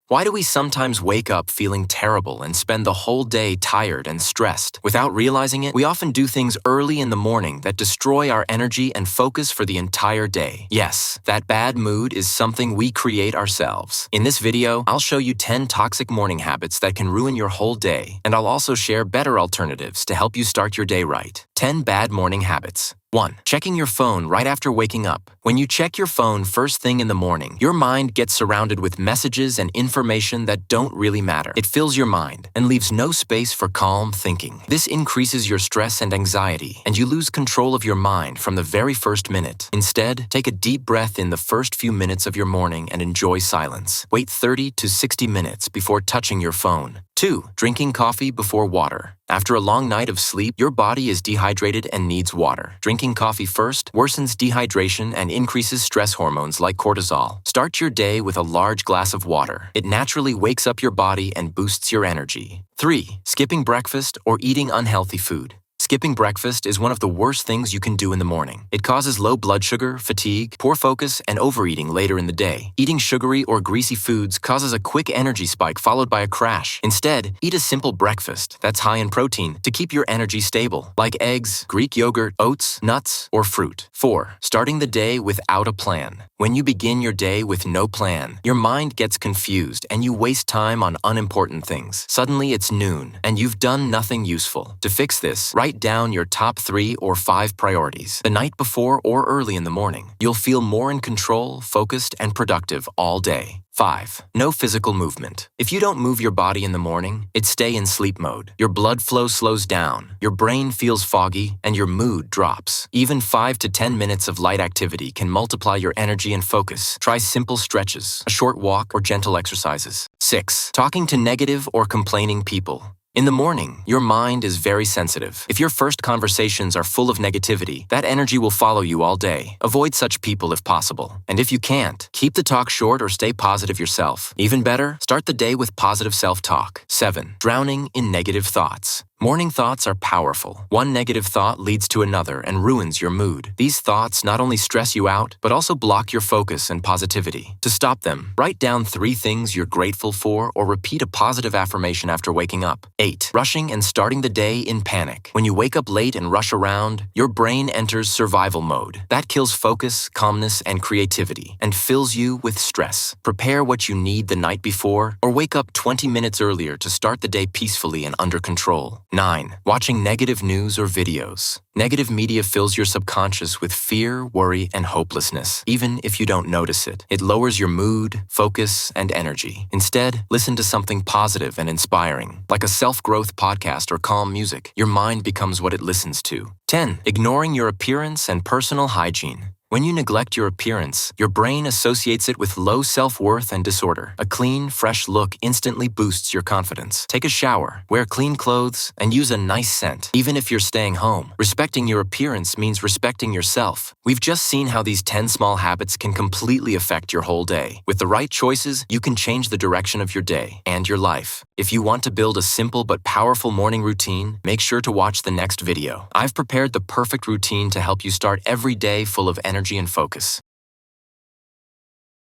Why do we sometimes wake up feeling terrible and spend the whole day tired and stressed? Without realizing it, we often do things early in the morning that destroy our energy and focus for the entire day. Yes, that bad mood is something we create ourselves. In this video, I'll show you 10 toxic morning habits that can ruin your whole day, and I'll also share better alternatives to help you start your day right. 10 bad morning habits. 1. Checking your phone right after waking up. When you check your phone first thing in the morning, your mind gets surrounded with messages and information that don't really matter. It fills your mind and leaves no space for calm thinking. This increases your stress and anxiety, and you lose control of your mind from the very first minute. Instead, take a deep breath in the first few minutes of your morning and enjoy silence. Wait 30 to 60 minutes before touching your phone. 2. Drinking coffee before water. After a long night of sleep, your body is dehydrated and needs water. Drinking coffee first worsens dehydration and increases stress hormones like cortisol. Start your day with a large glass of water. It naturally wakes up your body and boosts your energy. 3. Skipping breakfast or eating unhealthy food. Skipping breakfast is one of the worst things you can do in the morning. It causes low blood sugar, fatigue, poor focus, and overeating later in the day. Eating sugary or greasy foods causes a quick energy spike followed by a crash. Instead, eat a simple breakfast that's high in protein to keep your energy stable, like eggs, Greek yogurt, oats, nuts, or fruit. 4. Starting the day without a plan. When you begin your day with no plan, your mind gets confused and you waste time on unimportant things. Suddenly it's noon, and you've done nothing useful. To fix this, write down your top 3 or 5 priorities. The night before or early in the morning, you'll feel more in control, focused, and productive all day. 5. No physical movement. If you don't move your body in the morning, it stays in sleep mode. Your blood flow slows down, your brain feels foggy, and your mood drops. Even 5 to 10 minutes of light activity can multiply your energy and focus. Try simple stretches, a short walk, or gentle exercises. 6. Talking to negative or complaining people. In the morning, your mind is very sensitive. If your first conversations are full of negativity, that energy will follow you all day. Avoid such people if possible. And if you can't, keep the talk short or stay positive yourself. Even better, start the day with positive self-talk. 7. Drowning in negative thoughts. Morning thoughts are powerful. One negative thought leads to another and ruins your mood. These thoughts not only stress you out, but also block your focus and positivity. To stop them, write down 3 things you're grateful for or repeat a positive affirmation after waking up. 8. Rushing and starting the day in panic. When you wake up late and rush around, your brain enters survival mode. That kills focus, calmness, and creativity, and fills you with stress. Prepare what you need the night before, or wake up 20 minutes earlier to start the day peacefully and under control. 9. Watching negative news or videos. Negative media fills your subconscious with fear, worry, and hopelessness, even if you don't notice it. It lowers your mood, focus, and energy. Instead, listen to something positive and inspiring, like a self-growth podcast or calm music. Your mind becomes what it listens to. 10. Ignoring your appearance and personal hygiene. When you neglect your appearance, your brain associates it with low self-worth and disorder. A clean, fresh look instantly boosts your confidence. Take a shower, wear clean clothes, and use a nice scent, even if you're staying home. Respecting your appearance means respecting yourself. We've just seen how these 10 small habits can completely affect your whole day. With the right choices, you can change the direction of your day and your life. If you want to build a simple but powerful morning routine, make sure to watch the next video. I've prepared the perfect routine to help you start every day full of energy and focus.